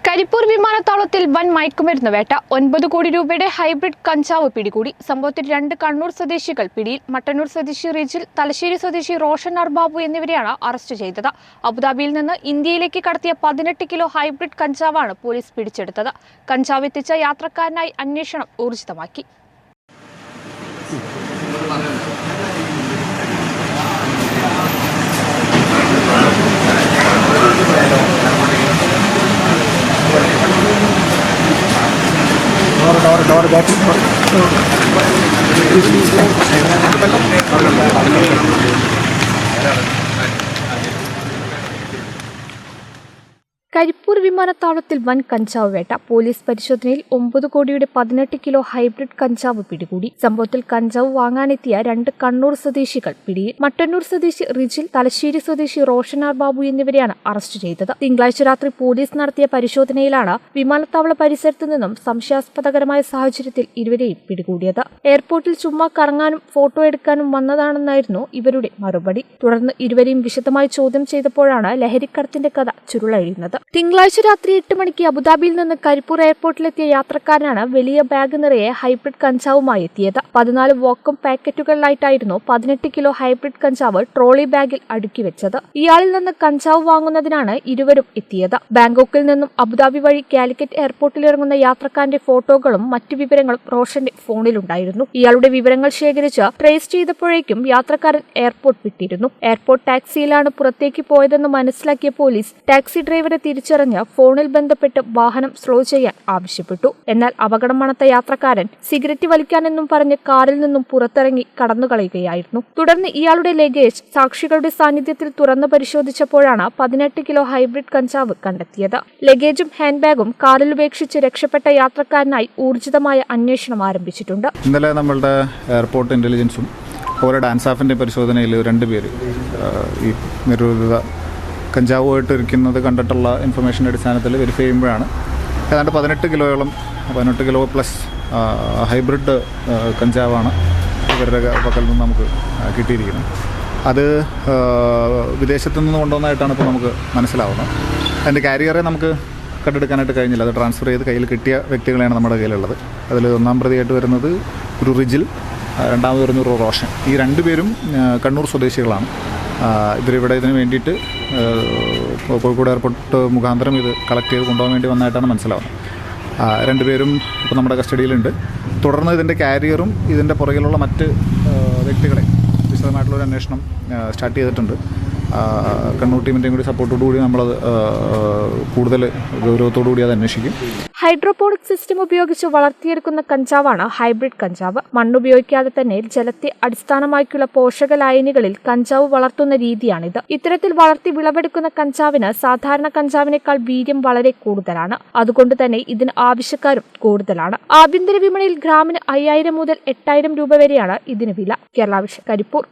കരിപ്പൂർ വിമാനത്താവളത്തിൽ വൻ മയക്കുമരുന്ന് വേട്ട. 9 കോടി രൂപയുടെ ഹൈബ്രിഡ് കഞ്ചാവ് പിടികൂടി. സംഭവത്തിൽ 2 കണ്ണൂർ സ്വദേശികൾ പിടിയിൽ. മട്ടന്നൂർ സ്വദേശി റിജിൽ, തലശ്ശേരി സ്വദേശി റോഷൻ ബാബു എന്നിവരെയാണ് അറസ്റ്റ് ചെയ്തത്. അബുദാബിയിൽ നിന്ന് ഇന്ത്യയിലേക്ക് കടത്തിയ 18 കിലോ ഹൈബ്രിഡ് കഞ്ചാവാണ് പോലീസ് പിടിച്ചെടുത്തത്. കഞ്ചാവ് എത്തിച്ച യാത്രക്കാരനായി അന്വേഷണം ഊർജിതമാക്കി. കരിപ്പൂർ വിമാനത്താവളത്തിൽ വൻ കഞ്ചാവ് വേട്ട. പോലീസ് പരിശോധനയിൽ 9 കോടിയുടെ 18 കിലോ ഹൈബ്രിഡ് കഞ്ചാവ് പിടികൂടി. സംഭവത്തിൽ കഞ്ചാവ് വാങ്ങാനെത്തിയ 2 കണ്ണൂർ സ്വദേശികൾ പിടിയിൽ. മട്ടന്നൂർ സ്വദേശി റിജിൽ, തലശ്ശേരി സ്വദേശി റോഷൻ ബാബു എന്നിവരെയാണ് അറസ്റ്റ് ചെയ്തത്. തിങ്കളാഴ്ച രാത്രി പോലീസ് നടത്തിയ പരിശോധനയിലാണ് വിമാനത്താവള പരിസരത്തു നിന്നും സംശയാസ്പദകരമായ സാഹചര്യത്തിൽ ഇരുവരെയും പിടികൂടിയത്. എയർപോർട്ടിൽ ചുമ്മാ കറങ്ങാനും ഫോട്ടോ എടുക്കാനും വന്നതാണെന്നായിരുന്നു ഇവരുടെ മറുപടി. തുടർന്ന് ഇരുവരെയും വിശദമായി ചോദ്യം ചെയ്തപ്പോഴാണ് ലഹരിക്കടത്തിന്റെ കഥ ചുരുളഴിയുന്നത്. തിങ്കളാഴ്ച രാത്രി 8 മണിക്ക് അബുദാബിയിൽ നിന്ന് കരിപ്പൂർ എയർപോർട്ടിലെത്തിയ യാത്രക്കാരനാണ് വലിയ ബാഗ് നിറയെ ഹൈബ്രിഡ് കഞ്ചാവുമായി എത്തിയത്. 14 വോക്കം പാക്കറ്റുകളിലായിട്ടായിരുന്നു 18 കിലോ ഹൈബ്രിഡ് കഞ്ചാവ് ട്രോളി ബാഗിൽ അടുക്കി വെച്ചത്. ഇയാളിൽ നിന്ന് കഞ്ചാവ് വാങ്ങുന്നതിനാണ് ഇരുവരും എത്തിയത്. ബാങ്കോക്കിൽ നിന്നും അബുദാബി വഴി കാലിക്കറ്റ് എയർപോർട്ടിൽ ഇറങ്ങുന്ന യാത്രക്കാരന്റെ ഫോട്ടോകളും മറ്റു വിവരങ്ങളും റോഷന്റെ ഫോണിലുണ്ടായിരുന്നു. ഇയാളുടെ വിവരങ്ങൾ ശേഖരിച്ച് ട്രേസ് ചെയ്തപ്പോഴേക്കും യാത്രക്കാരൻ എയർപോർട്ട് വിട്ടിരുന്നു. എയർപോർട്ട് ടാക്സിയിലാണ് പുറത്തേക്ക് പോയതെന്ന് മനസ്സിലാക്കിയ പോലീസ് ടാക്സി ഡ്രൈവറെ തിരിച്ചറിഞ്ഞ് ഫോണിൽ ബന്ധപ്പെട്ട് വാഹനം സ്ലോ ചെയ്യാൻ ആവശ്യപ്പെട്ടു. എന്നാൽ അപകടം മണത്ത യാത്രക്കാരൻ സിഗരറ്റ് വലിക്കാനെന്നും പറഞ്ഞ് കാറിൽ നിന്നും പുറത്തിറങ്ങി കടന്നുകളയുകയായിരുന്നു. തുടർന്ന് ഇയാളുടെ ലഗേജ് സാക്ഷികളുടെ സാന്നിധ്യത്തിൽ തുറന്നു പരിശോധിച്ചപ്പോഴാണ് 18 കിലോ ഹൈബ്രിഡ് കഞ്ചാവ് കണ്ടെത്തിയത്. ലഗേജും ഹാൻഡ് ബാഗും കാറിൽ ഉപേക്ഷിച്ച് രക്ഷപ്പെട്ട യാത്രക്കാരനായി ഊർജിതമായ അന്വേഷണം ആരംഭിച്ചിട്ടുണ്ട്. ഇന്നലെ നമ്മളുടെ എയർപോർട്ട് ഇന്റലിജൻസും ഓരോ ഡാൻസാഫിന്റെ പരിശോധനയിൽ 2 പേര് ഈ നിരോധിത കഞ്ചാവുമായിട്ട് ഇരിക്കുന്നത് കണ്ടിട്ടുള്ള ഇൻഫർമേഷൻ്റെ അടിസ്ഥാനത്തിൽ വെരിഫൈ ചെയ്യുമ്പോഴാണ് ഏതാണ്ട് 18 കിലോ പ്ലസ് ഹൈബ്രിഡ് കഞ്ചാവാണ് ഇവരുടെ പക്കൽ നിന്ന് നമുക്ക് കിട്ടിയിരിക്കുന്നത്. അത് വിദേശത്തു നിന്ന് കൊണ്ടുവന്നതായിട്ടാണ് ഇപ്പോൾ നമുക്ക് മനസ്സിലാവുന്നത്. അതിൻ്റെ കാരിയറെ നമുക്ക് കണ്ടെടുക്കാനായിട്ട് കഴിഞ്ഞില്ല. അത് ട്രാൻസ്ഫർ ചെയ്ത് കയ്യിൽ കിട്ടിയ വ്യക്തികളെയാണ് നമ്മുടെ കയ്യിലുള്ളത്. അതിൽ 1-ാം പ്രതിയായിട്ട് വരുന്നത് ഒരു റിജിൽ, 2ാമത് വരുന്ന ഒരു റോഷൻ. ഈ 2 പേരും കണ്ണൂർ സ്വദേശികളാണ്. ഇവരിവിടെ ഇതിന് വേണ്ടിയിട്ട് കോഴിക്കോട് എയർപോർട്ട് മുഖാന്തരം ഇത് കളക്ട് ചെയ്ത് കൊണ്ടുപോകാൻ വേണ്ടി വന്നതായിട്ടാണ് മനസ്സിലാവുന്നത്. 2 പേരും ഇപ്പോൾ നമ്മുടെ കസ്റ്റഡിയിലുണ്ട്. തുടർന്ന് ഇതിൻ്റെ കാരിയറും ഇതിൻ്റെ പുറകിലുള്ള മറ്റ് വ്യക്തികളെ വിശദമായിട്ടുള്ളൊരു അന്വേഷണം സ്റ്റാർട്ട് ചെയ്തിട്ടുണ്ട്. കണ്ണൂർ ടീമിൻ്റെയും കൂടി സപ്പോർട്ടോടുകൂടി നമ്മളത് കൂടുതൽ ഗൗരവത്തോടുകൂടി അത് അന്വേഷിക്കും. ഹൈഡ്രോപോണിക് സിസ്റ്റം ഉപയോഗിച്ച് വളർത്തിയെടുക്കുന്ന കഞ്ചാവാണ് ഹൈബ്രിഡ് കഞ്ചാവ്. മണ്ണുപയോഗിക്കാതെ തന്നെ ജലത്തെ അടിസ്ഥാനമാക്കിയുള്ള പോഷക ലായനികളിൽ കഞ്ചാവ് വളർത്തുന്ന രീതിയാണിത്. ഇത്തരത്തിൽ വളർത്തി വിളവെടുക്കുന്ന കഞ്ചാവിന് സാധാരണ കഞ്ചാവിനേക്കാൾ വീര്യം വളരെ കൂടുതലാണ്. അതുകൊണ്ട് തന്നെ ഇതിന് ആവശ്യക്കാരും കൂടുതലാണ്. ആഭ്യന്തര വിപണിയിൽ ഗ്രാമിന് 5000 മുതൽ 8000 രൂപ വരെയാണ് ഇതിന് വില. കേരള വിഷൻ, കരിപ്പൂർ.